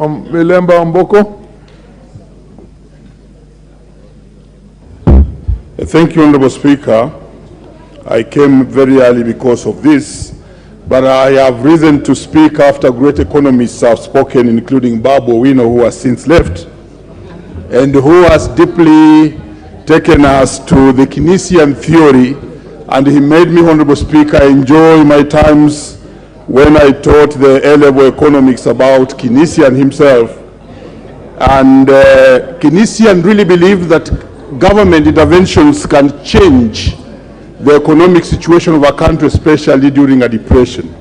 Milemba Amboko. Thank you, Honorable Speaker. I came very early because of this, but I have reason to speak after great economists have spoken, including Babu Owino, who has since left, and who has deeply taken us to the Keynesian theory, and he made me, Honorable Speaker, enjoy my times when I taught the A-level economics about Keynesian himself. And Keynesian really believed that government interventions can change the economic situation of a country, especially during a depression.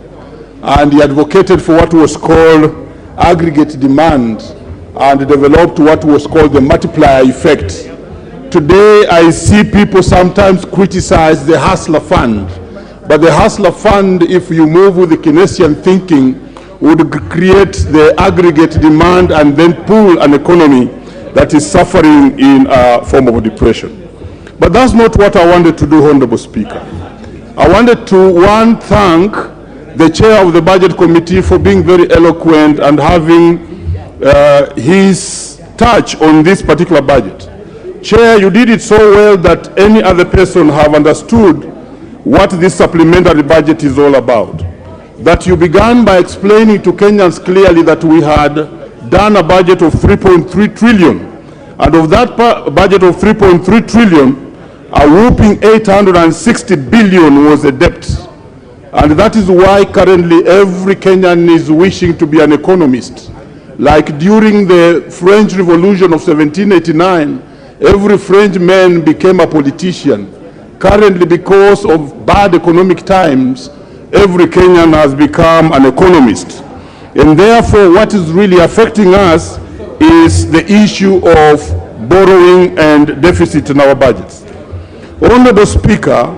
And he advocated for what was called aggregate demand and developed what was called the multiplier effect. Today, I see people sometimes criticize the Hustler Fund, but the Hustler Fund, if you move with the Keynesian thinking, would create the aggregate demand and then pull an economy that is suffering in a form of depression. But that's not what I wanted to do, Honorable Speaker. I wanted to, thank the chair of the Budget Committee for being very eloquent and having his touch on this particular budget. Chair, you did it so well that any other person have understood what this supplementary budget is all about. That you began by explaining to Kenyans clearly that we had done a budget of 3.3 trillion. And of that budget of 3.3 trillion, a whooping 860 billion was a debt. And that is why currently every Kenyan is wishing to be an economist. Like during the French Revolution of 1789, every French man became a politician. Currently, because of bad economic times, every Kenyan has become an economist. And therefore, what is really affecting us is the issue of borrowing and deficit in our budgets. Honorable Speaker,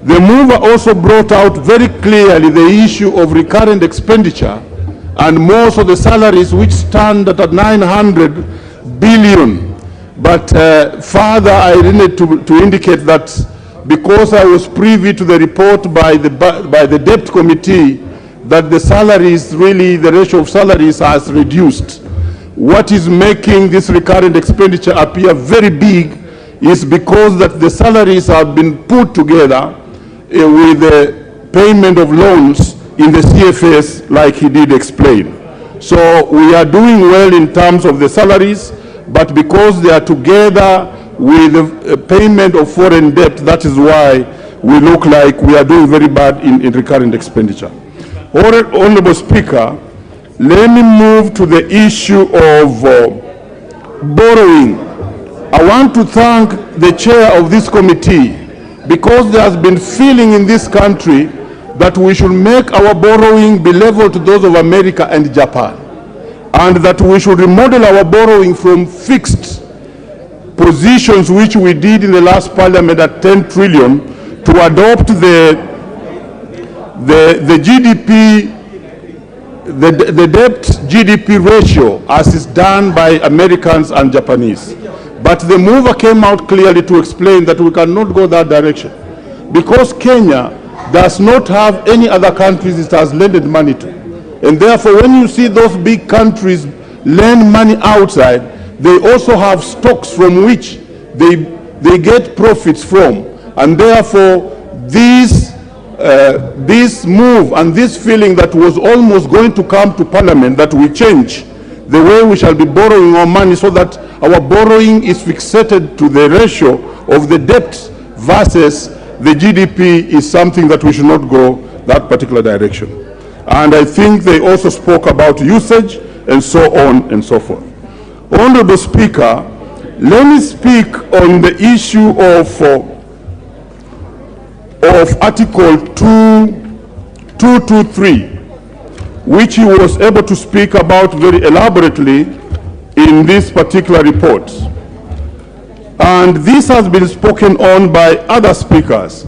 the mover also brought out very clearly the issue of recurrent expenditure and most of the salaries which stand at 900 billion. But further, I need to indicate that because I was privy to the report by the debt committee that the salaries, really the ratio of salaries has reduced. What is making this recurrent expenditure appear very big is because that the salaries have been put together with the payment of loans in the CFS, like he did explain. So we are doing well in terms of the salaries, but because they are together with the payment of foreign debt, that is why we look like we are doing very bad in recurrent expenditure. Honorable Speaker, let me move to the issue of borrowing. I want to thank the chair of this committee because there has been feeling in this country that we should make our borrowing be level to those of America and Japan, and that we should remodel our borrowing from fixed positions which we did in the last parliament at 10 trillion to adopt the GDP, the debt GDP ratio as is done by Americans and Japanese. But the mover came out clearly to explain that we cannot go that direction because Kenya does not have any other countries it has lended money to. And therefore, when you see those big countries lend money outside, they also have stocks from which they get profits from. And therefore, this move and this feeling that was almost going to come to Parliament, that we change the way we shall be borrowing our money so that our borrowing is fixated to the ratio of the debt versus the GDP, is something that we should not go that particular direction. And I think they also spoke about usage and so on and so forth. Honorable Speaker, let me speak on the issue of Article 223, which he was able to speak about very elaborately in this particular report. And this has been spoken on by other speakers,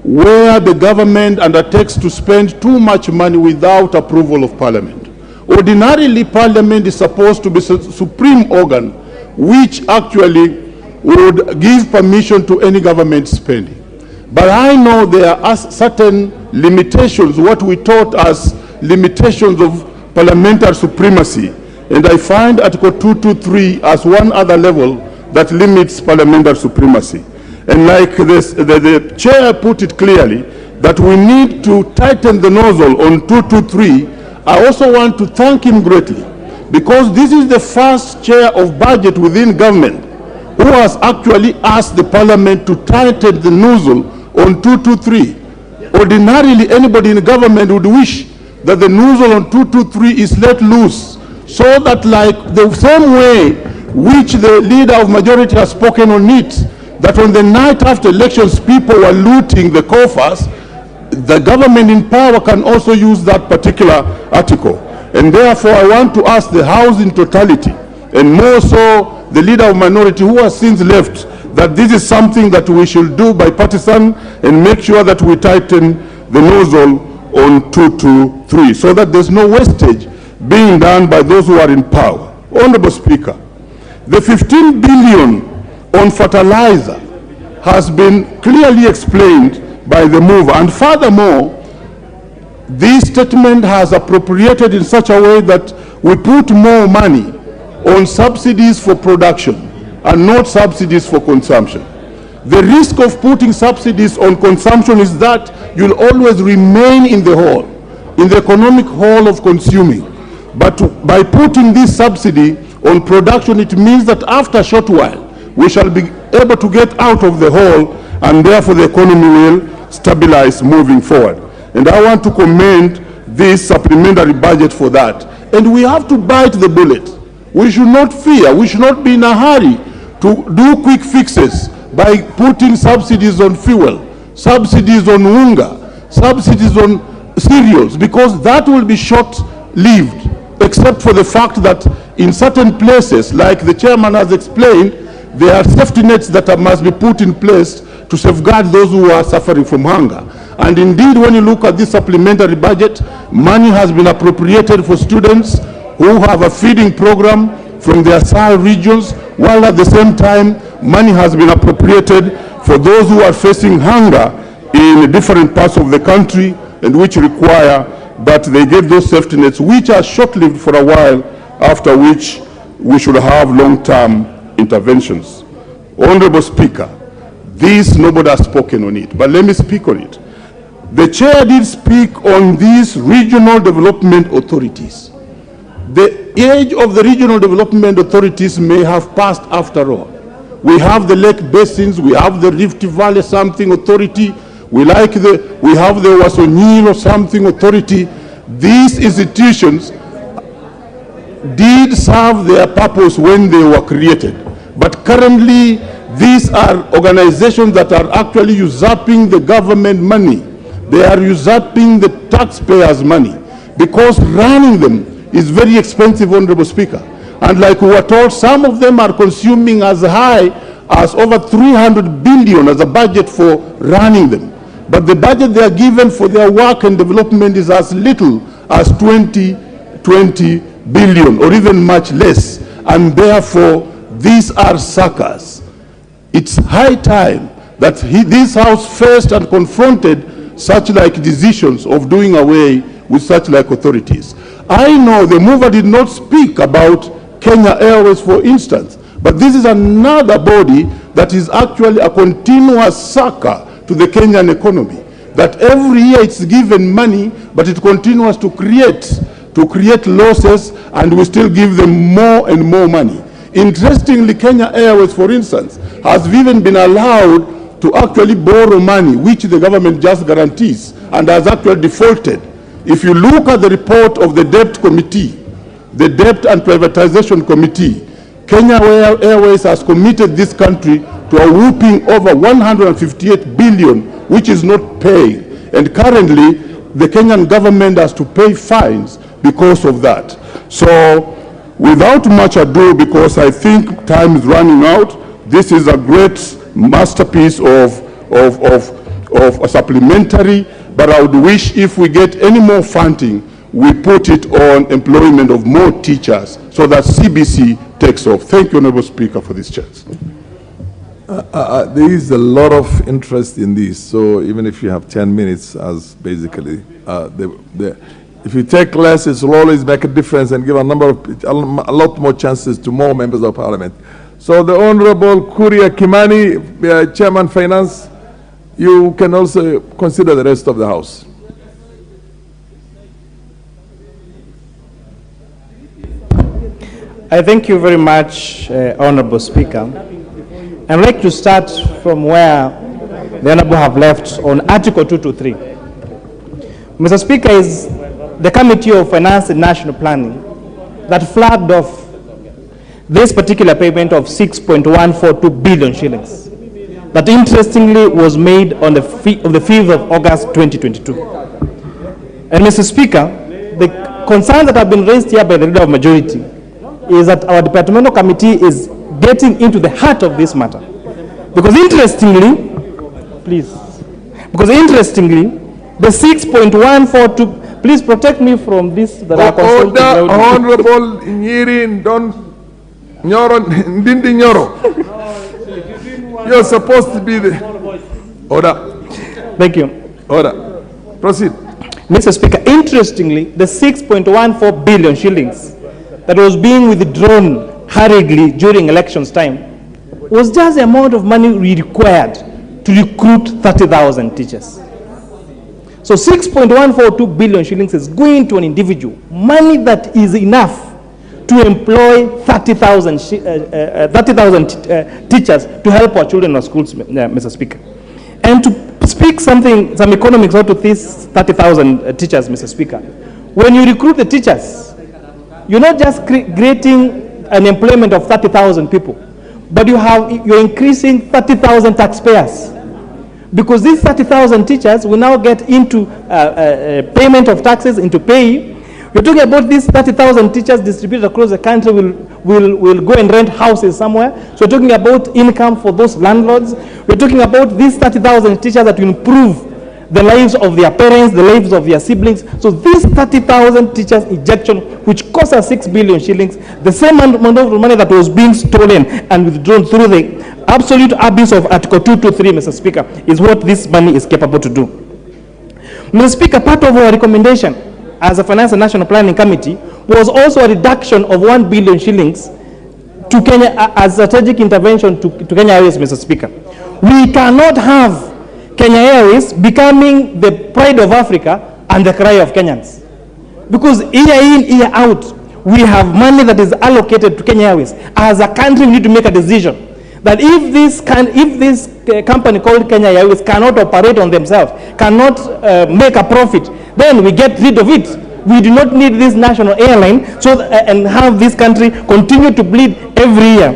where the government undertakes to spend too much money without approval of Parliament. Ordinarily, Parliament is supposed to be the supreme organ which actually would give permission to any government spending. But I know there are certain limitations, what we taught as limitations of parliamentary supremacy, And I find Article 223 as one other level that limits parliamentary supremacy. And like this, the chair put it clearly, that we need to tighten the nozzle on 223. I also want to thank him greatly, because this is the first chair of budget within government who has actually asked the parliament to tighten the nozzle on 223. Ordinarily, anybody in government would wish that the nozzle on 223 is let loose, so that, like the same way which the leader of majority has spoken on it, that on the night after elections people were looting the coffers, the government in power can also use that particular article. And therefore I want to ask the House in totality, and more so the leader of minority who has since left, that this is something that we should do bipartisan and make sure that we tighten the nozzle on 223, so that there's no wastage being done by those who are in power. Honorable Speaker, the 15 billion on fertilizer has been clearly explained by the mover, and furthermore, this statement has appropriated in such a way that we put more money on subsidies for production and not subsidies for consumption. The risk of putting subsidies on consumption is that you'll always remain in the hole, in the economic hole of consuming. But by putting this subsidy on production, it means that after a short while, we shall be able to get out of the hole, and therefore the economy will stabilize moving forward. And I want to commend this supplementary budget for that. And we have to bite the bullet. We should not fear. We should not be in a hurry to do quick fixes by putting subsidies on fuel, subsidies on unga, subsidies on cereals, because that will be short-lived, except for the fact that in certain places, like the chairman has explained, there are safety nets that must be put in place to safeguard those who are suffering from hunger. And indeed, when you look at this supplementary budget, money has been appropriated for students who have a feeding program from their SAR regions, while at the same time, money has been appropriated for those who are facing hunger in different parts of the country, and which require that they get those safety nets, which are short-lived for a while, after which we should have long-term interventions. Honorable Speaker, this nobody has spoken on it, but let me speak on it. The chair did speak on these regional development authorities. The age of the regional development authorities may have passed after all. We have the Lake Basins, we have the Rift Valley something authority, we have the Wasonyil or something authority. These institutions did serve their purpose when they were created. But currently, these are organizations that are actually usurping the government money. They are usurping the taxpayers' money, because running them is very expensive, Honorable Speaker. And like we were told, some of them are consuming as high as over 300 billion as a budget for running them. But the budget they are given for their work and development is as little as 20 billion, or even much less. And therefore, these are suckers. It's high time that this House faced and confronted such like decisions of doing away with such like authorities. I know the mover did not speak about Kenya Airways, for instance, but this is another body that is actually a continuous sucker to the Kenyan economy, that every year it's given money, but it continues to create losses, and we still give them more and more money. Interestingly, Kenya Airways, for instance, has even been allowed to actually borrow money, which the government just guarantees, and has actually defaulted. If you look at the report of the debt committee, the debt and privatization committee, Kenya Airways has committed this country to a whooping over 158 billion, which is not paying. And currently, the Kenyan government has to pay fines because of that. So, without much ado, because I think time is running out, this is a great masterpiece of a supplementary, but I would wish if we get any more funding, we put it on employment of more teachers so that CBC takes off. Thank you, Honorable Speaker, for this chance. There is a lot of interest in this, so even if you have 10 minutes, as basically, If you take less, it will always make a difference and give a lot more chances to more members of parliament. So the Honorable Kuria Kimani, Chairman Finance, you can also consider the rest of the House. I thank you very much, Honorable Speaker. I'd like to start from where the Honorable have left on Article 223. Mr. Speaker, is the Committee of Finance and National Planning that flagged off this particular payment of 6.142 billion shillings that interestingly was made on the 5th of August 2022. And Mr. Speaker, the concerns that have been raised here by the Leader of Majority is that our departmental committee is getting into the heart of this matter. Because interestingly, the 6.142, please protect me from this. Order, Honorable Nyiri Ndindi Nyoro. You're supposed to be the order. Thank you. Order. Proceed. Mr. Speaker, interestingly, the 6.14 billion shillings that was being withdrawn hurriedly during elections time was just the amount of money we required to recruit 30,000 teachers. So 6.142 billion shillings is going to an individual, money that is enough to employ 30,000 teachers to help our children in our schools, Mr. Speaker. And to speak some economics out of these 30,000 teachers, Mr. Speaker, when you recruit the teachers, you're not just creating an employment of 30,000 people, but you're increasing 30,000 taxpayers. Because these 30,000 teachers will now get into payment of taxes, into pay. We're talking about these 30,000 teachers distributed across the country will go and rent houses somewhere. So we're talking about income for those landlords. We're talking about these 30,000 teachers that will improve the lives of their parents, the lives of their siblings. So this 30,000 teachers injection, which cost us 6 billion shillings, the same amount of money that was being stolen and withdrawn through the absolute abuse of Article 223, Mr. Speaker, is what this money is capable to do. Mr. Speaker, part of our recommendation as a Finance and National Planning Committee was also a reduction of 1 billion shillings to Kenya as strategic intervention to Kenya Airways, Mr. Speaker. We cannot have Kenya Airways becoming the pride of Africa and the cry of Kenyans. Because year in, year out, we have money that is allocated to Kenya Airways. As a country, we need to make a decision that if this company called Kenya Airways cannot operate on themselves, cannot make a profit, then we get rid of it. We do not need this national airline and have this country continue to bleed every year.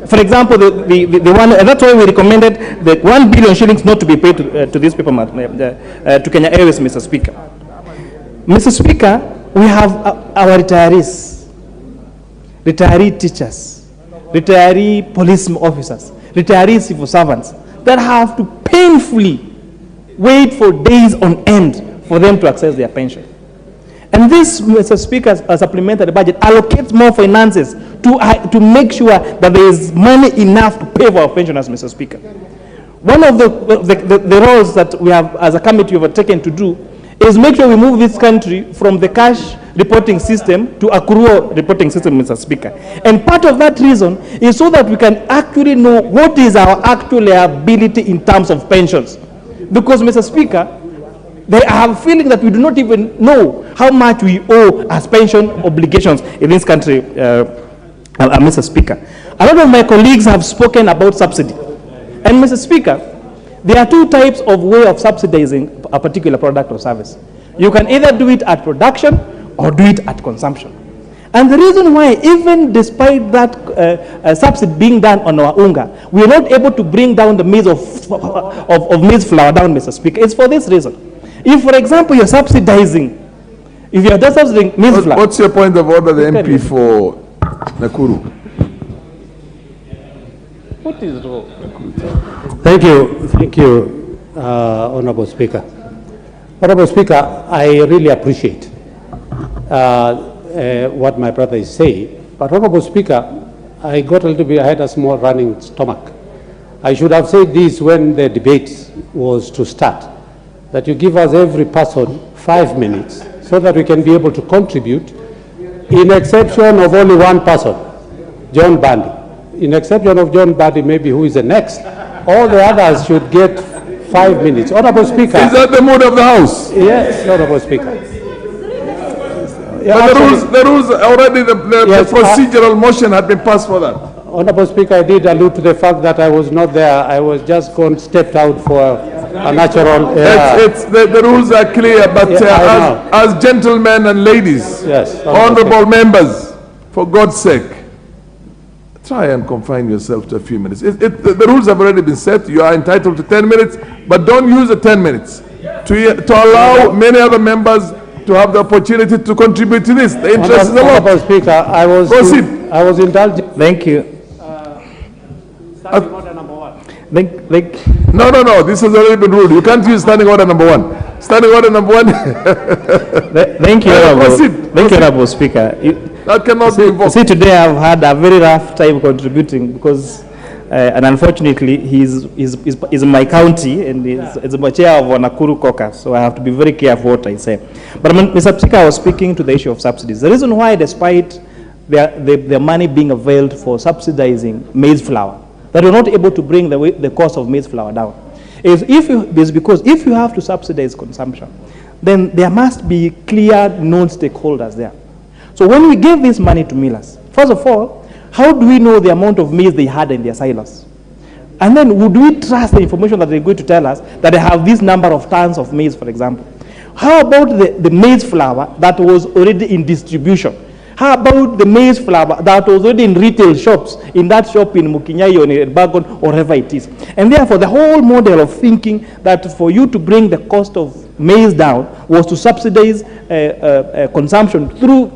For example, the one, and that's why we recommended the 1 billion shillings not to be paid to these people, to Kenya Airways, Mr. Speaker. Mr. Speaker, we have our retirees, retiree teachers, retiree police officers, retiree civil servants that have to painfully wait for days on end for them to access their pension. And this, Mr. Speaker, a supplementary budget allocates more finances to make sure that there is money enough to pay for our pensioners, Mr. Speaker. One of the roles that we have as a committee taken to do is make sure we move this country from the cash reporting system to accrual reporting system, Mr. Speaker. And part of that reason is so that we can actually know what is our actual liability in terms of pensions. Because, Mr. Speaker, they have a feeling that we do not even know how much we owe as pension obligations in this country, Mr. Speaker. A lot of my colleagues have spoken about subsidy. And, Mr. Speaker, there are two types of way of subsidizing a particular product or service. You can either do it at production or do it at consumption. And the reason why, even despite that subsidy being done on our unga, we are not able to bring down the maize of maize flour down, Mr. Speaker, it's for this reason. If, for example, you're subsidizing, if you're just subsidizing maize flour. What's your point of order, the MP for Nakuru? What is wrong? Thank you, Honorable Speaker. Honorable Speaker, I really appreciate what my brother is saying. But Honorable Speaker, I got a little bit, I had a small running stomach. I should have said this when the debate was to start, that you give us every person 5 minutes so that we can be able to contribute, in exception of only one person, John Bandy. In exception of John Bandy, maybe who is the next, all the others should get 5 minutes. Honorable Speaker. Is that the mood of the House? Yes, Honorable Speaker. But the rules already, the procedural motion had been passed for that. Honorable Speaker, I did allude to the fact that I was not there. I was just stepped out for a natural. The rules are clear, but as gentlemen and ladies, yes, honorable members, for God's sake, try and confine yourself to a few minutes. The rules have already been set. You are entitled to 10 minutes, but don't use the 10 minutes to allow many other members to have the opportunity to contribute to this. The interest is a lot. Honorable Speaker, I was indulging. Thank you. Standing order number one. No. This has already been ruled. You can't use standing order number one. Standing order number one. Thank you, Honorable Speaker. That cannot be invoked. See, today I've had a very rough time contributing because, and unfortunately, he's in my county and is my chair of Nakuru caucus, so I have to be very careful what I say. But Mr. Speaker, I was speaking to the issue of subsidies. The reason why, despite the money being availed for subsidizing maize flour, that we're not able to bring the cost of maize flour down, is because if you have to subsidize consumption, then there must be clear known stakeholders there. So when we give this money to millers, first of all, how do we know the amount of maize they had in their silos? And then would we trust the information that they're going to tell us that they have this number of tons of maize, for example? How about the maize flour that was already in distribution? How about the maize flour that was already in retail shops, in that shop in Mukinyai or in Bagon or wherever it is? And therefore, the whole model of thinking that for you to bring the cost of maize down was to subsidize consumption through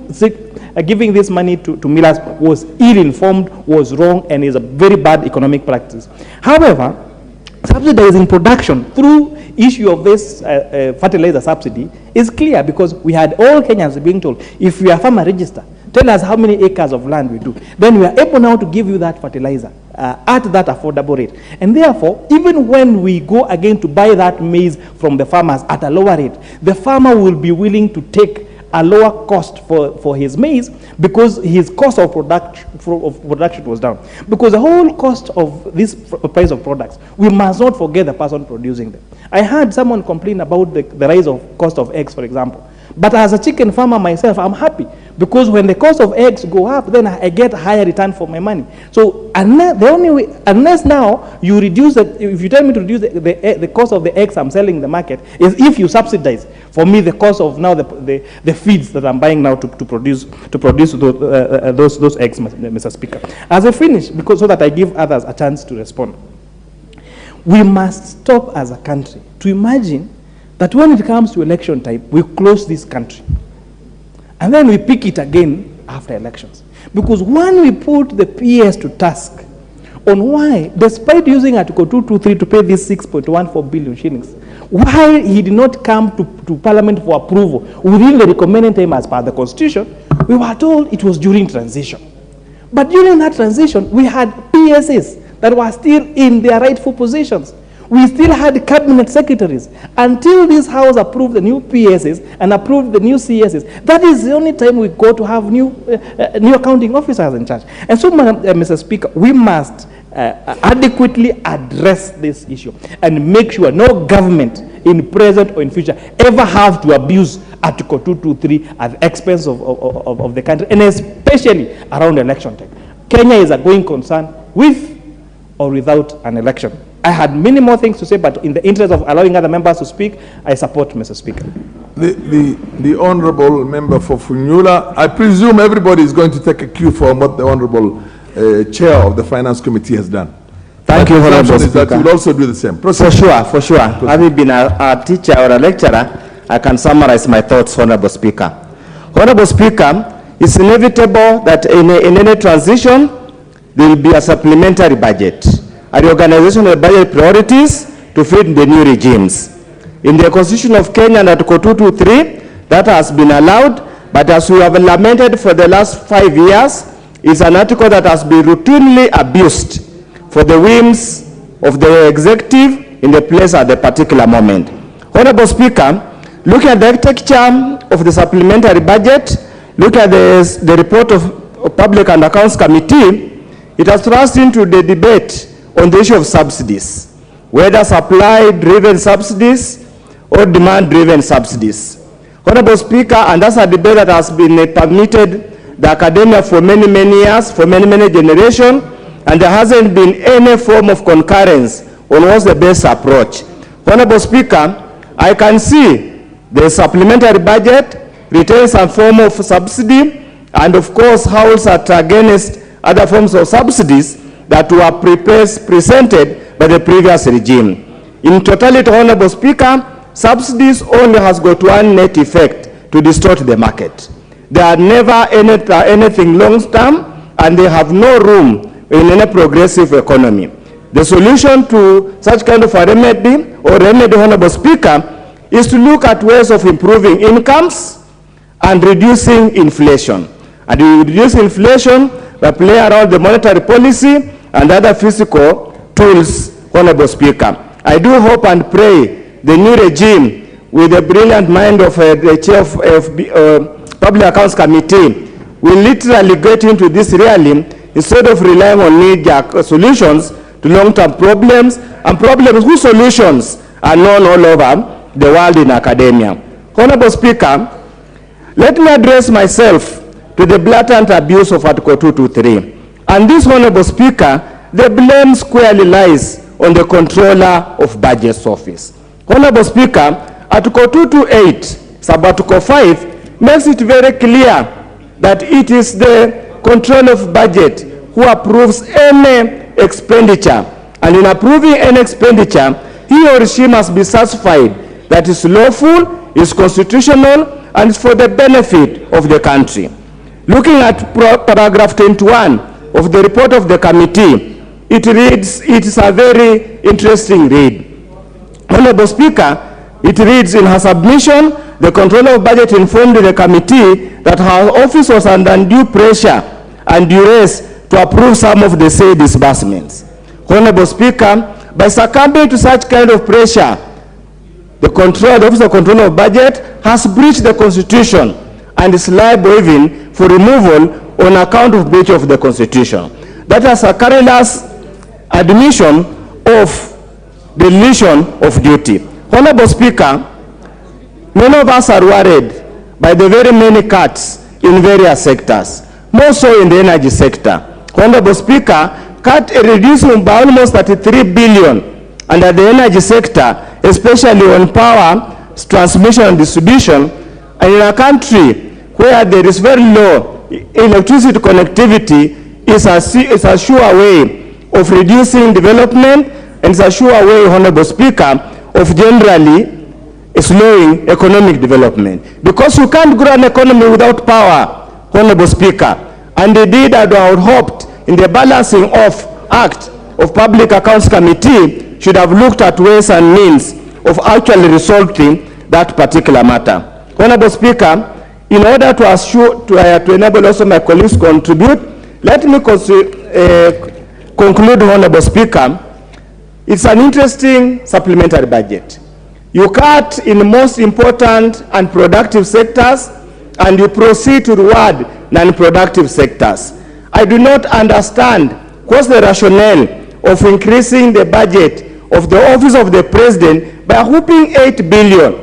giving this money to millers was ill-informed, was wrong, and is a very bad economic practice. However, subsidizing production through issue of this fertilizer subsidy is clear, because we had all Kenyans being told, if you are farmer register, tell us how many acres of land we do. Then we are able now to give you that fertilizer at that affordable rate. And therefore, even when we go again to buy that maize from the farmers at a lower rate, the farmer will be willing to take a lower cost for his maize because his cost of production was down. Because the whole cost of this price of products, we must not forget the person producing them. I heard someone complain about the rise of cost of eggs, for example. But as a chicken farmer myself, I'm happy because when the cost of eggs go up, then I get a higher return for my money. So unless now you reduce if you tell me to reduce the cost of the eggs I'm selling in the market, is if you subsidize for me the cost of now the feeds that I'm buying now to produce those eggs, Mr. Speaker. As I finish, so that I give others a chance to respond, we must stop as a country to imagine that when it comes to election time, we close this country. And then we pick it again after elections. Because when we put the PS to task on why, despite using Article 223 to pay this 6.14 billion shillings, why he did not come to Parliament for approval within the recommended time as per the Constitution, we were told it was during transition. But during that transition, we had PSs that were still in their rightful positions. We still had cabinet secretaries until this House approved the new PSs and approved the new CSs. That is the only time we go to have new accounting officers in charge. And so, Mr. Speaker, we must adequately address this issue and make sure no government in present or in future ever have to abuse Article 223 at the expense of the country, and especially around election time. Kenya is a going concern with or without an election. I had many more things to say, but in the interest of allowing other members to speak, I support Mr. Speaker. The honourable member for Funyula, I presume everybody is going to take a cue from what the honourable chair of the Finance Committee has done. Thank you, Honourable Speaker. That will also do the same. For sure. Having been a teacher or a lecturer, I can summarize my thoughts, Honourable Speaker. Honourable Speaker, it's inevitable that in any transition, there will be a supplementary budget, a reorganization of budget priorities to fit the new regimes. In the Constitution of Kenya, Article 223, that has been allowed, but as we have lamented for the last 5 years, it's an article that has been routinely abused for the whims of the executive in the place at the particular moment. Honorable Speaker, Look at the architecture of the supplementary budget. Look at the report of Public and Accounts Committee. It has thrust into the debate on the issue of subsidies, whether supply-driven subsidies or demand-driven subsidies. Honorable Speaker, and that's a debate that has been permitted the academia for many, many years, for many, many generations, and there hasn't been any form of concurrence on what's the best approach. Honorable Speaker, I can see the supplementary budget retains some form of subsidy, and of course howls at against other forms of subsidies that were presented by the previous regime. In totality, Honorable Speaker, subsidies only has got one net effect: to distort the market. They are never anything long-term, and they have no room in any progressive economy. The solution to such kind of a remedy, Honorable Speaker, is to look at ways of improving incomes and reducing inflation. And we reduce inflation by playing around the monetary policy and other fiscal tools, Honorable Speaker. I do hope and pray the new regime, with the brilliant mind of the chair of Public Accounts Committee, will literally get into this realm instead of relying on knee-jerk solutions to long-term problems, and problems whose solutions are known all over the world in academia. Honorable Speaker, let me address myself to the blatant abuse of Article 223. And this, Honorable Speaker, the blame squarely lies on the Controller of Budget's office. Honorable Speaker, Article 228, sub-Article 5, makes it very clear that it is the Controller of Budget who approves any expenditure, and in approving any expenditure, he or she must be satisfied that it's lawful, is constitutional, and is for the benefit of the country. Looking at paragraph 21 of the report of the committee, it reads, it is a very interesting read. Honorable Speaker, it reads, in her submission, the Controller of Budget informed the committee that her office was under undue pressure and duress to approve some of the said disbursements. Honorable Speaker, by succumbing to such kind of pressure, the Office of Controller of Budget has breached the Constitution and is liable even for removal on account of breach of the Constitution. That is a careless admission of deletion of duty. Honorable Speaker, many of us are worried by the very many cuts in various sectors, more so in the energy sector. Honorable Speaker, reducing by almost 33 billion under the energy sector, especially on power, transmission and distribution, and in a country where there is very low electricity connectivity, is a sure way of reducing development, and is a sure way, Honorable Speaker, of generally slowing economic development. Because you can't grow an economy without power, Honorable Speaker. And indeed, I would hoped in the balancing of Act of Public Accounts Committee should have looked at ways and means of actually resolving that particular matter. Honorable Speaker, in order to enable also my colleagues to contribute, let me conclude, Honorable Speaker. It's an interesting supplementary budget. You cut in the most important and productive sectors, and you proceed to reward non-productive sectors. I do not understand what's the rationale of increasing the budget of the Office of the President by a whooping 8 billion,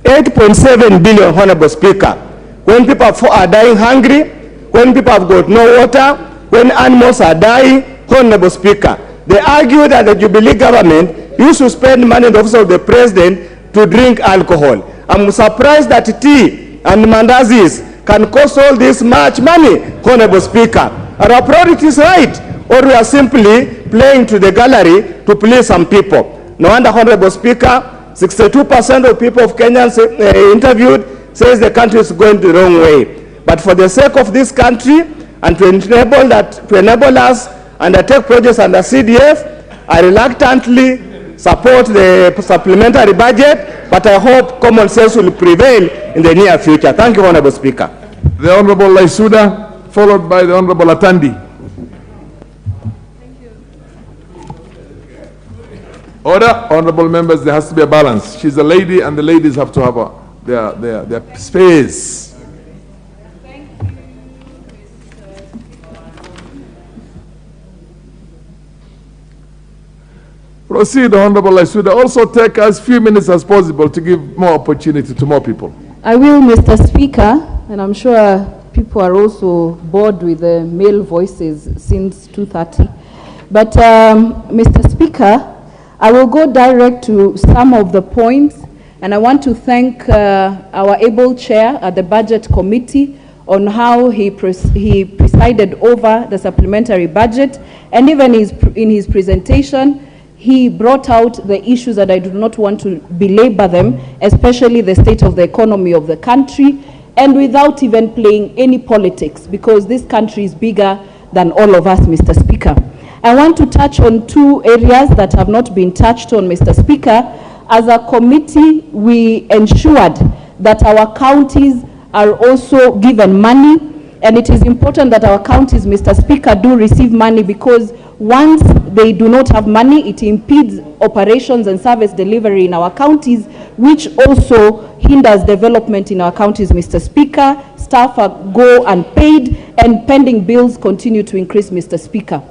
8.7 billion, Honorable Speaker, when people are dying hungry, when people have got no water, when animals are dying, Honorable Speaker. They argue that the Jubilee government used to spend money in the Office of the President to drink alcohol. I'm surprised that tea and mandazis can cost all this much money, Honorable Speaker. Are our priorities right? Or we are simply playing to the gallery to please some people? No wonder, Honorable Speaker, 62% of people of Kenyans interviewed says the country is going the wrong way. But for the sake of this country and to enable us undertake projects under CDF, I reluctantly support the supplementary budget, but I hope common sense will prevail in the near future. Thank you, Honorable Speaker. The Honorable Laisuda, followed by the Honorable Atandi. Order, honorable members, there has to be a balance. She's a lady and the ladies have to have their space. Proceed, Honorable. I should also take as few minutes as possible to give more opportunity to more people. I will, Mr. Speaker, and I'm sure people are also bored with the male voices since 2:30. But, Mr. Speaker, I will go direct to some of the points, and I want to thank our able chair at the Budget Committee on how he presided over the supplementary budget, and even in his presentation, he brought out the issues that I do not want to belabor them, especially the state of the economy of the country, and without even playing any politics, because this country is bigger than all of us, Mr. Speaker. I want to touch on two areas that have not been touched on, Mr. Speaker. As a committee, we ensured that our counties are also given money, and it is important that our counties, Mr. Speaker, do receive money, because once they do not have money, it impedes operations and service delivery in our counties, which also hinders development in our counties, Mr. Speaker. Staff go unpaid, and pending bills continue to increase, Mr. Speaker.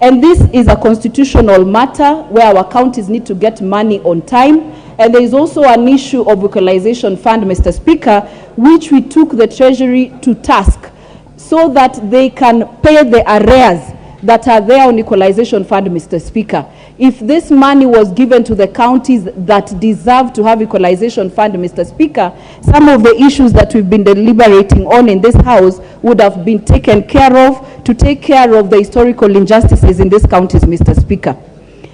And this is a constitutional matter where our counties need to get money on time. And there is also an issue of equalization fund, Mr. Speaker, which we took the Treasury to task so that they can pay the arrears that are there on equalization fund, Mr. Speaker. If this money was given to the counties that deserve to have equalization fund, Mr. Speaker, some of the issues that we've been deliberating on in this House would have been taken care of, to take care of the historical injustices in these counties, Mr. Speaker.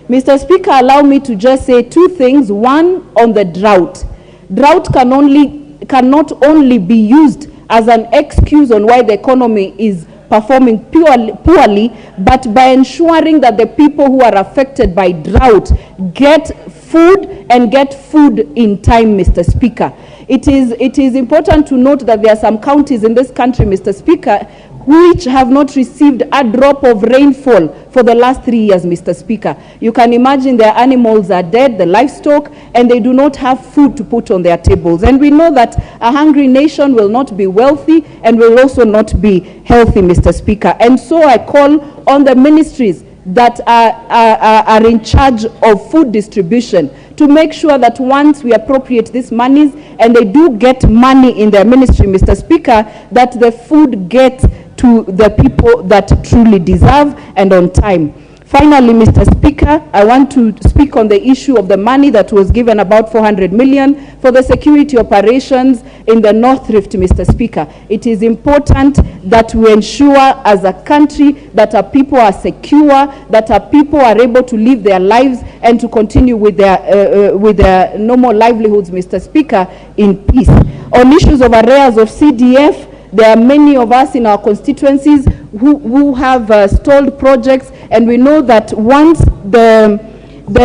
Mr. Speaker, allow me to just say two things. One, on the drought. Drought cannot only be used as an excuse on why the economy is performing poorly, but by ensuring that the people who are affected by drought get food, and get food in time, Mr. Speaker. It is important to note that there are some counties in this country, Mr. Speaker, which have not received a drop of rainfall for the last 3 years, Mr. Speaker. You can imagine their animals are dead, the livestock, and they do not have food to put on their tables. And we know that a hungry nation will not be wealthy and will also not be healthy, Mr. Speaker. And so I call on the ministries that are in charge of food distribution to make sure that once we appropriate these monies, and they do get money in their ministry, Mr. Speaker, that the food gets to the people that truly deserve and on time. Finally, Mr. Speaker, I want to speak on the issue of the money that was given, about 400 million, for the security operations in the North Rift, Mr. Speaker. It is important that we ensure as a country that our people are secure, that our people are able to live their lives and to continue with their normal livelihoods, Mr. Speaker, in peace. On issues of arrears of CDF, there are many of us in our constituencies who have stalled projects, and we know that once the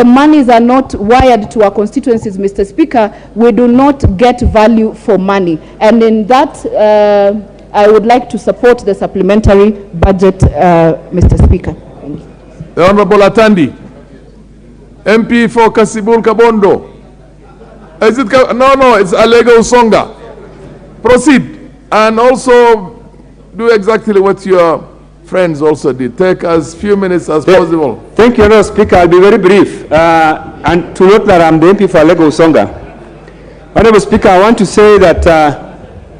monies are not wired to our constituencies, Mr. Speaker, we do not get value for money. And in that, I would like to support the supplementary budget, Mr. Speaker. Thank you. The Honorable Atandi, MP for Kasibul Kabondo. Is it? No, it's Alego Usonga. Proceed. And also do exactly what your friends also did. Take as few minutes as possible. Thank you, Honourable Speaker. I'll be very brief. And to note that I'm the MP for Alego Usonga. Honourable Speaker, I want to say that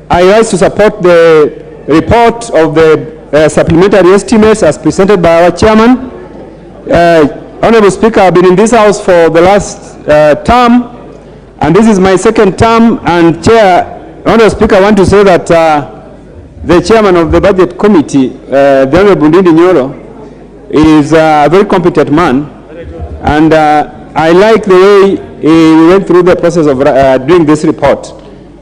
I rise to support the report of the supplementary estimates as presented by our chairman. Honourable Speaker, I've been in this House for the last term, and this is my second term, and Chair, Honourable Speaker, I want to say that the chairman of the Budget Committee, the Honourable Ndindi Nyoro, is a very competent man, and I like the way he went through the process of doing this report.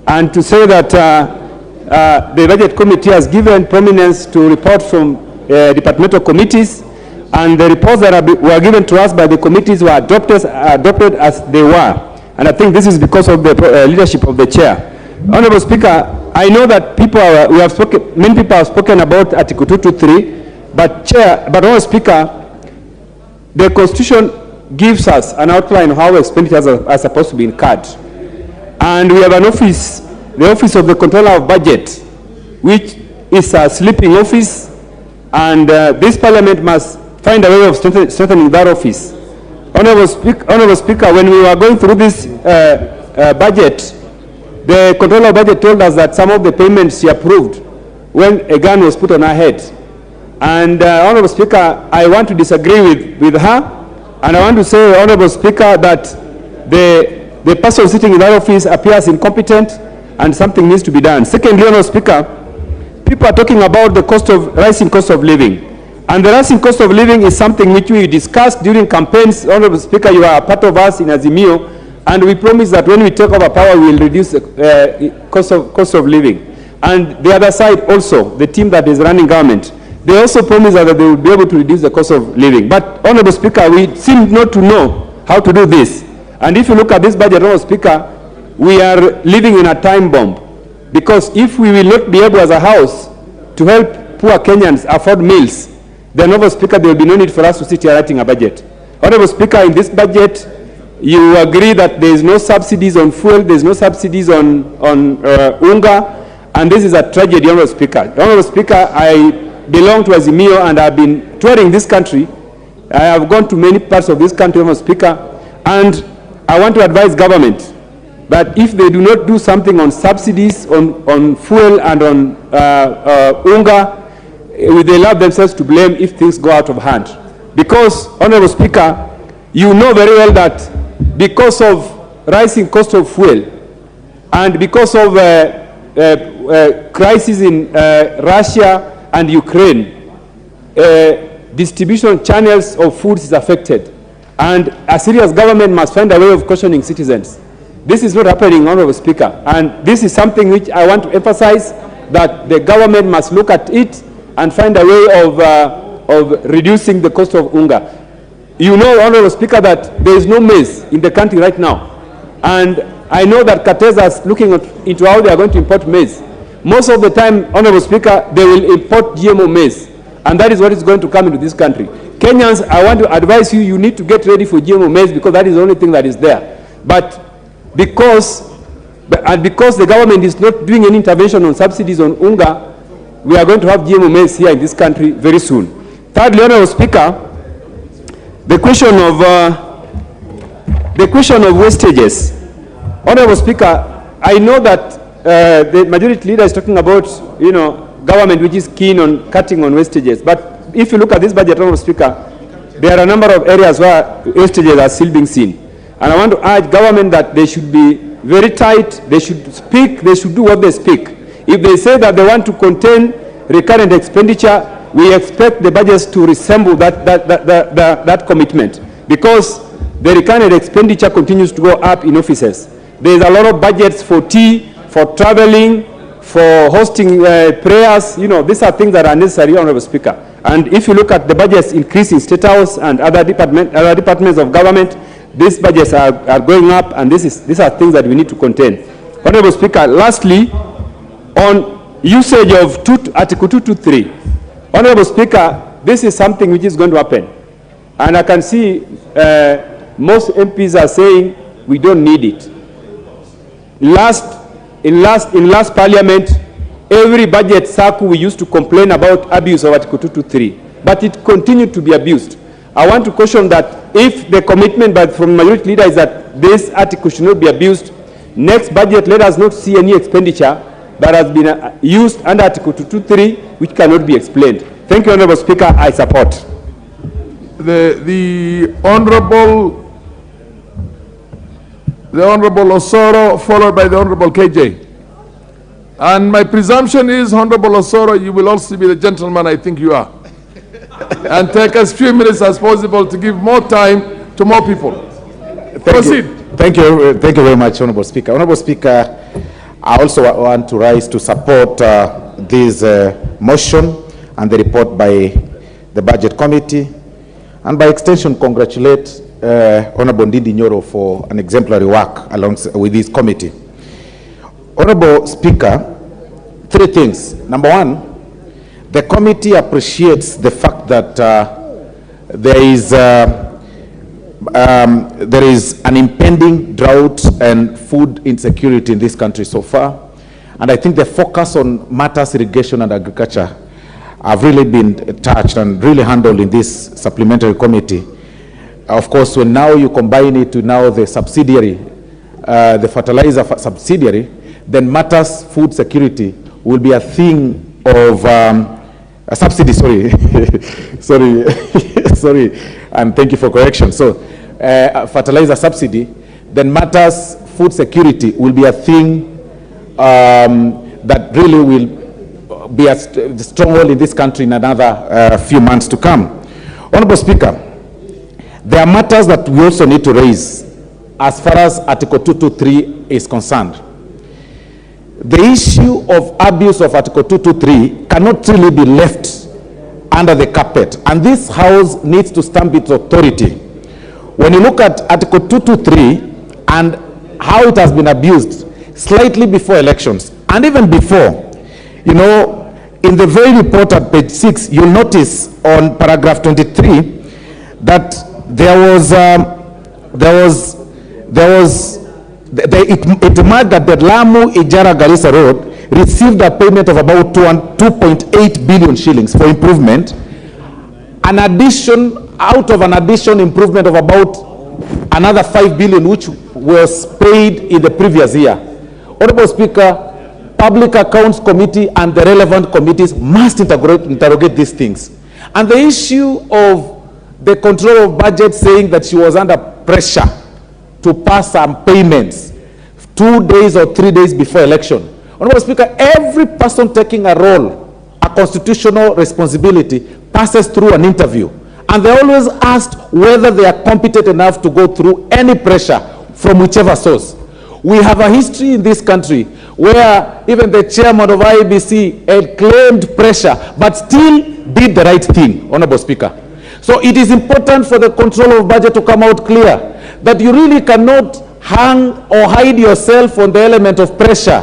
And to say that the Budget Committee has given prominence to reports from departmental committees, and the reports that were given to us by the committees were adopted as they were. And I think this is because of the leadership of the chair. Honourable Speaker, I know that many people have spoken about Article 223, but Honourable Speaker, the Constitution gives us an outline of how expenditures are supposed to be incurred. And we have an office, the Office of the Controller of Budget, which is a sleeping office, and this Parliament must find a way of strengthening that office. Honorable Speaker, when we were going through this budget, the Controller of Budget told us that some of the payments she approved when a gun was put on her head. And Honorable Speaker, I want to disagree with her, and I want to say, Honorable Speaker, that the person sitting in that office appears incompetent and something needs to be done. Secondly, Honorable Speaker, people are talking about the rising cost of living. And the rising cost of living is something which we discussed during campaigns. Honorable Speaker, you are a part of us in Azimio, and we promise that when we take over power, we will reduce the cost of living. And the other side also, the team that is running government, they also promise that they will be able to reduce the cost of living. But, Honorable Speaker, we seem not to know how to do this. And if you look at this budget, Honorable Speaker, we are living in a time bomb. Because if we will not be able as a house to help poor Kenyans afford meals, then, Honorable Speaker, there will be no need for us to sit here writing a budget. Honorable Speaker, in this budget, you agree that there is no subsidies on fuel, there is no subsidies on unga, and this is a tragedy, Honorable Speaker. Honorable Speaker, I belong to Azimio and I've been touring this country. I have gone to many parts of this country, Honorable Speaker, and I want to advise government that if they do not do something on subsidies, on fuel and on unga, they allow themselves to blame if things go out of hand. Because, Honorable Speaker, you know very well that because of rising cost of fuel and because of crisis in Russia and Ukraine, distribution channels of foods is affected. And a serious government must find a way of cautioning citizens. This is not happening, Honorable Speaker. And this is something which I want to emphasize, that the government must look at it and find a way of reducing the cost of unga. You know, Honorable Speaker, that there is no maize in the country right now. And I know that cartels are looking into how they are going to import maize. Most of the time, Honorable Speaker, they will import GMO maize. And that is what is going to come into this country. Kenyans, I want to advise you, you need to get ready for GMO maize because that is the only thing that is there. But because the government is not doing any intervention on subsidies on unga, we are going to have GMO maize here in this country very soon. Thirdly, Honorable Speaker, the question of wastages. Honorable Speaker, I know that the majority leader is talking about, government which is keen on cutting on wastages. But if you look at this budget, Honorable Speaker, there are a number of areas where wastages are still being seen. And I want to urge government that they should be very tight, they should speak, they should do what they speak. If they say that they want to contain recurrent expenditure, we expect the budgets to resemble that commitment, because the recurrent expenditure continues to go up in offices. There is a lot of budgets for tea, for traveling, for hosting prayers. These are things that are necessary, Honorable Speaker. And if you look at the budgets increase in State House and other departments of government, these budgets are going up, and these are things that we need to contain. Honorable Speaker, lastly, on usage of Article 223, Honorable Speaker, this is something which is going to happen. And I can see most MPs are saying we don't need it. In last Parliament, every budget cycle we used to complain about abuse of Article 223, but it continued to be abused. I want to caution that if the commitment from majority leader is that this article should not be abused, next budget let us not see any expenditure that has been used under Article 223 which cannot be explained. Thank you, Honorable Speaker. I support. The Honorable Osoro, followed by the Honorable KJ. And my presumption is, Honorable Osoro, you will also be the gentleman I think you are. And take as few minutes as possible to give more time to more people. Proceed. Thank you very much, Honorable Speaker. Honorable Speaker, I also want to rise to support this motion and the report by the Budget Committee, and by extension congratulate Honorable Ndindi Nyoro for an exemplary work alongside with this committee. Honorable Speaker, three things. Number one, the committee appreciates the fact that there is there is an impending drought and food insecurity in this country so far. And I think the focus on matters irrigation and agriculture have really been touched and really handled in this supplementary committee. Of course, when now you combine it to now the subsidiary, the fertilizer subsidiary, then matters food security will be a thing of a subsidy, sorry, sorry, and thank you for correction. So, fertilizer subsidy, then matters food security will be a thing that really will be a stronghold in this country in another few months to come. Honorable Speaker, there are matters that we also need to raise as far as Article 223 is concerned. The issue of abuse of Article 223 cannot really be left under the carpet, and this House needs to stamp its authority. When you look at Article 223 and how it has been abused slightly before elections, and even before, you know, in the very report at page 6, you'll notice on paragraph 23 that it marked that the Lamu Ijara Garissa Road received a payment of about 2.8 billion shillings for improvement, an addition improvement of about another 5 billion, which was paid in the previous year. Honorable Speaker, Public Accounts Committee and the relevant committees must interrogate these things. And the issue of the controller of budget saying that she was under pressure to pass some payments 2 days or 3 days before election. Honorable Speaker, every person taking a role, a constitutional responsibility, passes through an interview. And they're always asked whether they are competent enough to go through any pressure from whichever source. We have a history in this country where even the chairman of IEBC had claimed pressure, but still did the right thing, Honorable Speaker. So it is important for the controller of budget to come out clear that you really cannot hang or hide yourself on the element of pressure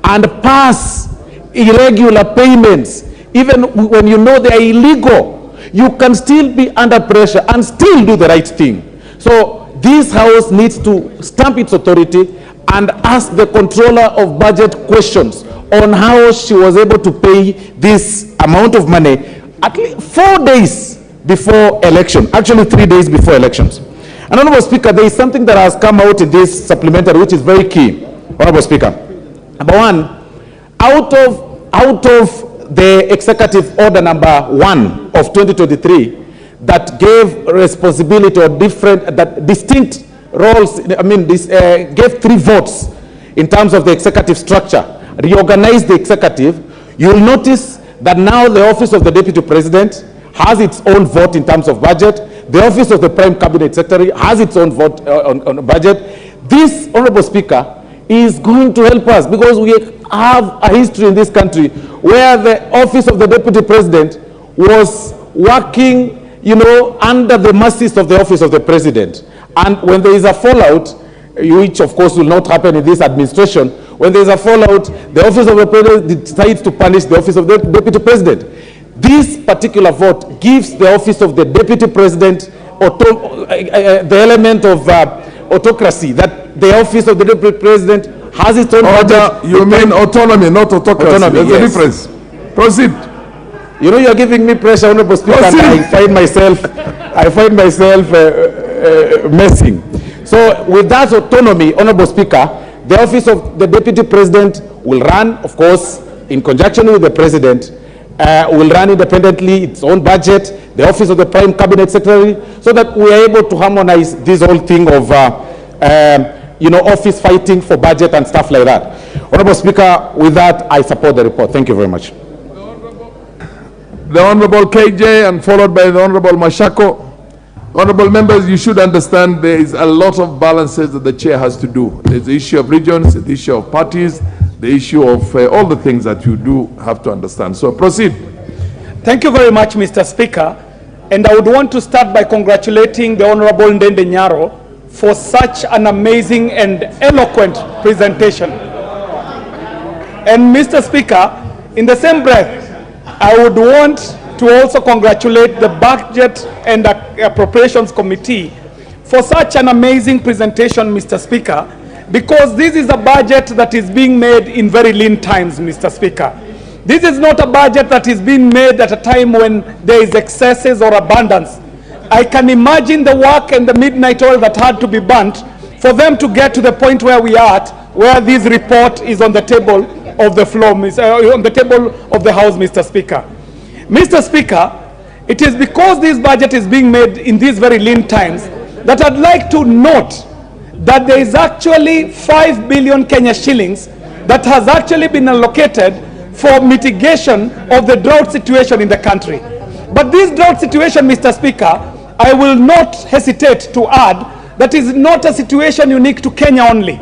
and pass irregular payments, even when you know they are illegal. You can still be under pressure and still do the right thing. So this House needs to stamp its authority and ask the controller of budget questions on how she was able to pay this amount of money at least 4 days before election, actually 3 days before elections. And Honorable Speaker, there is something that has come out in this supplementary which is very key, Honorable Speaker. Number one, out of the Executive Order number 1 of 2023 that gave responsibility or distinct roles, gave 3 votes in terms of the executive structure, reorganized the executive, you'll notice that now the Office of the Deputy President has its own vote in terms of budget. The Office of the Prime Cabinet Secretary has its own vote on budget. This, Honorable Speaker, is going to help us because we have a history in this country where the Office of the Deputy President was working, you know, under the mercies of the Office of the President. And when there is a fallout, which of course will not happen in this administration, when there is a fallout, the Office of the President decides to punish the Office of the Deputy President. This particular vote gives the Office of the Deputy President the element of autocracy, that the Office of the Deputy President has its own budget. You mean autonomy, not autocracy. Autonomy, there's a difference. Proceed. You know, you're giving me pressure, Honorable Speaker, and I find myself messing. So with that autonomy, Honorable Speaker, the Office of the Deputy President will run, of course, in conjunction with the President, will run independently its own budget, the Office of the Prime Cabinet Secretary, so that we are able to harmonize this whole thing of, office fighting for budget and stuff like that. Honorable Speaker, with that, I support the report. Thank you very much. The Honorable KJ and followed by the Honorable Mashako. Honorable members, you should understand there is a lot of balances that the chair has to do. There's the issue of regions, the issue of parties, the issue of all the things that you do have to understand. So proceed. Thank you very much, Mr. Speaker. And I would want to start by congratulating the Honorable Ndende Nyaro for such an amazing and eloquent presentation. And Mr. Speaker, in the same breath, I would want to also congratulate the Budget and Appropriations Committee for such an amazing presentation, Mr. Speaker, because this is a budget that is being made in very lean times, Mr. Speaker. This is not a budget that is being made at a time when there is excesses or abundance. I can imagine the work and the midnight oil that had to be burnt for them to get to the point where we are at, where this report is on the table of the floor, on the table of the House, Mr. Speaker. Mr. Speaker, it is because this budget is being made in these very lean times that I'd like to note that there is actually 5 billion Kenya shillings that has actually been allocated for mitigation of the drought situation in the country. But this drought situation, Mr. Speaker, I will not hesitate to add that is not a situation unique to Kenya only.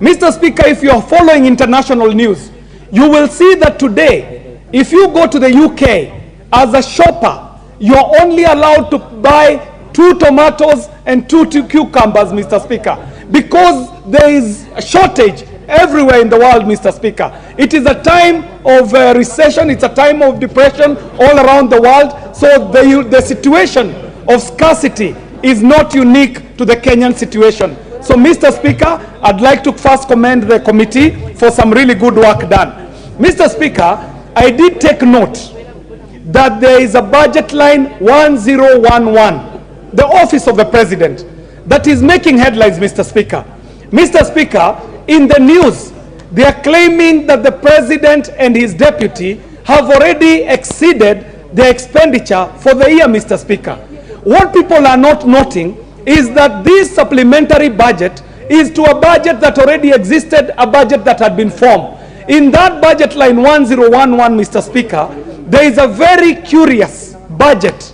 Mr. Speaker, if you are following international news, you will see that today, if you go to the UK as a shopper, you are only allowed to buy 2 tomatoes and 2 cucumbers, Mr. Speaker, because there is a shortage everywhere in the world, Mr. Speaker. It is a time of recession, it's a time of depression all around the world, so the situation of scarcity is not unique to the Kenyan situation. So, Mr. Speaker, I'd like to first commend the committee for some really good work done. Mr. Speaker, I did take note that there is a budget line 1011, the office of the president, that is making headlines, Mr. Speaker. Mr. Speaker, in the news, they are claiming that the president and his deputy have already exceeded their expenditure for the year, Mr. Speaker. What people are not noting is that this supplementary budget is to a budget that already existed, a budget that had been formed. In that budget line 1011, Mr. Speaker, there is a very curious budget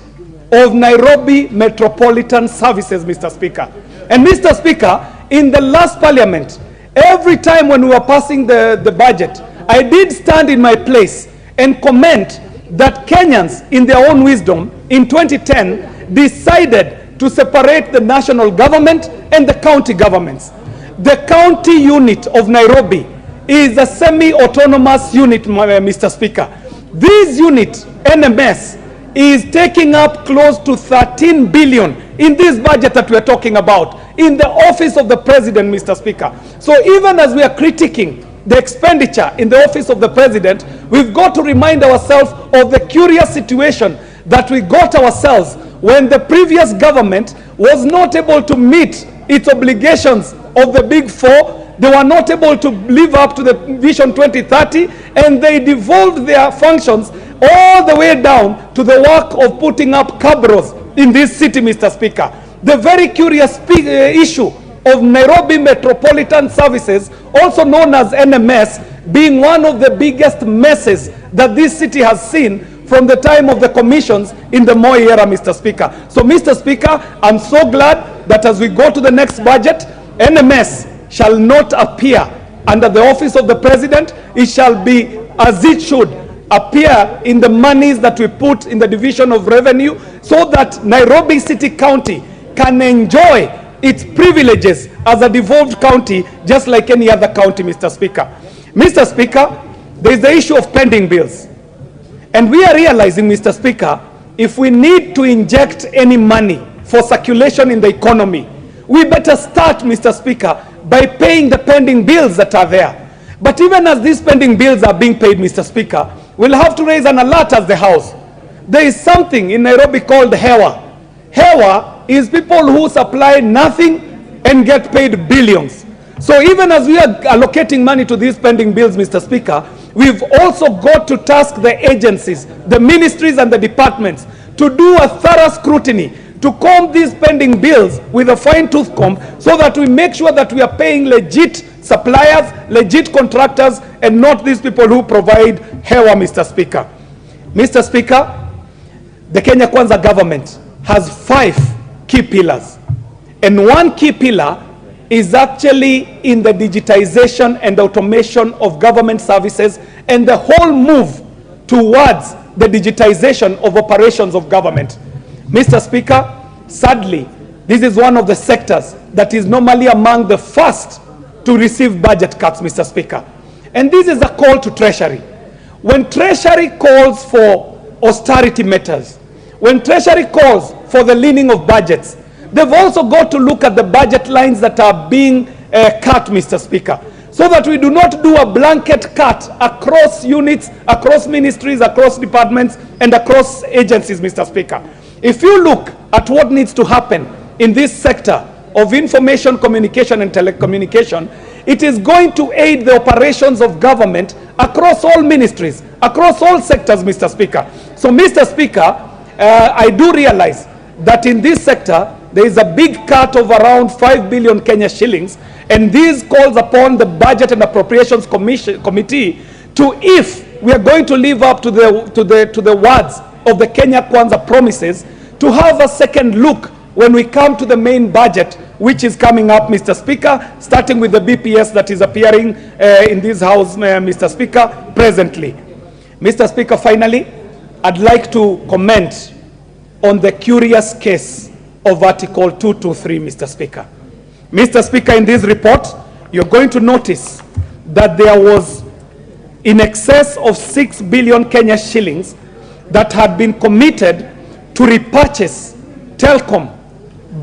of Nairobi Metropolitan Services, Mr. Speaker. And Mr. Speaker, in the last parliament, every time when we were passing the budget, I did stand in my place and comment that Kenyans, in their own wisdom, in 2010, decided to separate the national government and the county governments. The county unit of Nairobi is a semi-autonomous unit, Mr. Speaker. This unit, NMS, is taking up close to 13 billion in this budget that we're talking about, in the office of the president, Mr. Speaker. So even as we are critiquing the expenditure in the office of the president, we've got to remind ourselves of the curious situation that we got ourselves when the previous government was not able to meet its obligations of the Big Four. They were not able to live up to the Vision 2030, and they devolved their functions all the way down to the work of putting up cabros in this city, Mr. Speaker. The very curious issue of Nairobi Metropolitan Services, also known as NMS, being one of the biggest messes that this city has seen from the time of the commissions in the Moi era, Mr. Speaker. So, Mr. Speaker, I'm so glad that as we go to the next budget, NMS shall not appear under the office of the president. It shall be, as it should, appear in the monies that we put in the division of revenue, so that Nairobi City County can enjoy its privileges as a devolved county just like any other county, Mr. Speaker. Mr. Speaker, there is the issue of pending bills. And we are realizing, Mr. Speaker, if we need to inject any money for circulation in the economy, we better start, Mr. Speaker, by paying the pending bills that are there. But even as these pending bills are being paid, Mr. Speaker, we'll have to raise an alert as the House. There is something in Nairobi called HEWA. HEWA is people who supply nothing and get paid billions. So even as we are allocating money to these pending bills, Mr. Speaker, we've also got to task the agencies, the ministries and the departments to do a thorough scrutiny, to comb these pending bills with a fine-tooth comb, so that we make sure that we are paying legit suppliers, legit contractors, and not these people who provide HEWA, Mr. Speaker. Mr. Speaker, the Kenya Kwanza government has 5 key pillars. And one key pillar is actually in the digitization and automation of government services and the whole move towards the digitization of operations of government. Mr. Speaker, sadly, this is one of the sectors that is normally among the first to receive budget cuts, Mr. Speaker. And this is a call to Treasury. When Treasury calls for austerity measures, when Treasury calls for the leaning of budgets, They've also got to look at the budget lines that are being cut, Mr. Speaker, so that we do not do a blanket cut across units, across ministries, across departments, and across agencies, Mr. Speaker. If you look at what needs to happen in this sector of information, communication, and telecommunication, it is going to aid the operations of government across all ministries, across all sectors, Mr. Speaker. So, Mr. Speaker, I do realize that in this sector, there is a big cut of around 5 billion Kenya shillings, and this calls upon the Budget and Appropriations Committee to, if we are going to live up to the words of the Kenya Kwanza promises, to have a second look when we come to the main budget, which is coming up, Mr. Speaker, starting with the BPS that is appearing in this house, Mr. Speaker, presently. Mr. Speaker, finally, I'd like to comment on the curious case of Article 223, Mr. Speaker. Mr. Speaker, in this report, you're going to notice that there was in excess of 6 billion Kenya shillings that had been committed to repurchase Telcom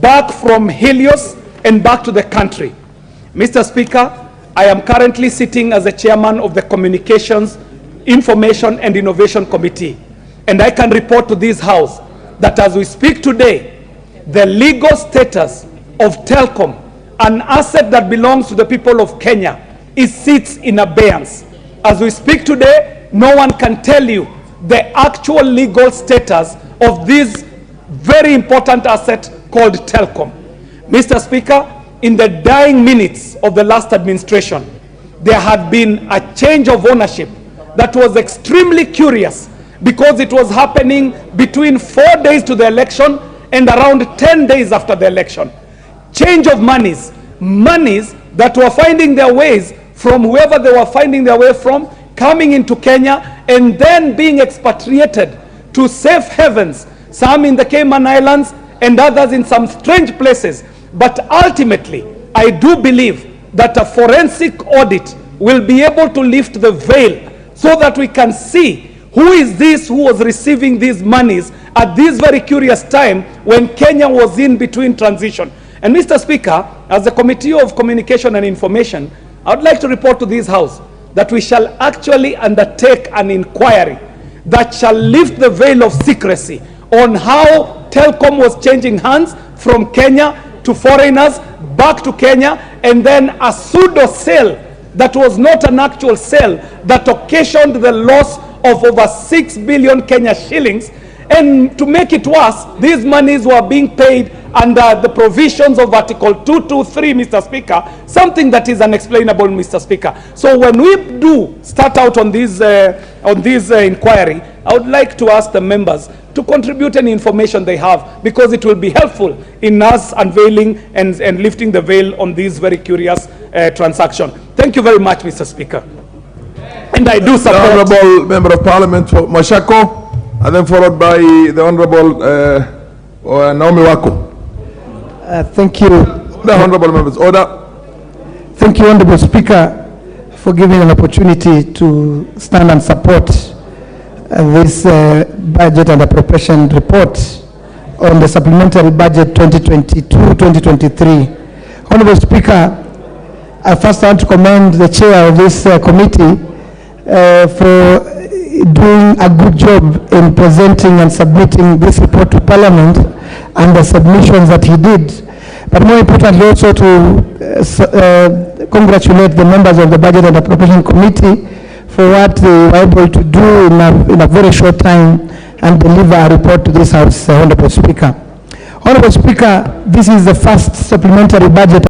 back from Helios and back to the country. Mr. Speaker, I am currently sitting as the chairman of the Communications, Information and Innovation Committee, and I can report to this House that as we speak today, the legal status of Telcom, an asset that belongs to the people of Kenya, sits in abeyance. As we speak today, no one can tell you the actual legal status of this very important asset called Telcom. Mr. Speaker, in the dying minutes of the last administration, there had been a change of ownership that was extremely curious, because it was happening between 4 days to the election and around 10 days after the election. Change of monies that were finding their ways from whoever they were finding their way from, coming into Kenya and then being expatriated to safe havens, some in the Cayman Islands and others in some strange places. But ultimately, I do believe that a forensic audit will be able to lift the veil so that we can see who is this who was receiving these monies at this very curious time when Kenya was in between transition. And Mr. Speaker, as the Committee of Communication and Information, I would like to report to this House that we shall actually undertake an inquiry that shall lift the veil of secrecy on how Telcom was changing hands from Kenya to foreigners, back to Kenya, and then a pseudo sale that was not an actual sale that occasioned the loss of over 6 billion Kenya shillings. And to make it worse, these monies were being paid under the provisions of Article 223, Mr. Speaker, something that is unexplainable, Mr. Speaker. So when we do start out on this inquiry, I would like to ask the members to contribute any information they have, because it will be helpful in us unveiling and lifting the veil on this very curious transaction. Thank you very much, Mr. Speaker. And I do support... The Honourable Member of Parliament for Mashako, and then followed by the Honourable Naomi Wako. Thank you. The Honourable Members, order. Thank you, Honourable Speaker, for giving an opportunity to stand and support this budget and appropriation report on the supplementary budget 2022-2023. Honourable Speaker, I first want to commend the chair of this committee for doing a good job in presenting and submitting this report to Parliament and the submissions that he did. But more importantly, also to congratulate the members of the Budget and Appropriation Committee for what they were able to do in a very short time and deliver a report to this House, Honourable Speaker. Honourable Speaker, this is the first supplementary budget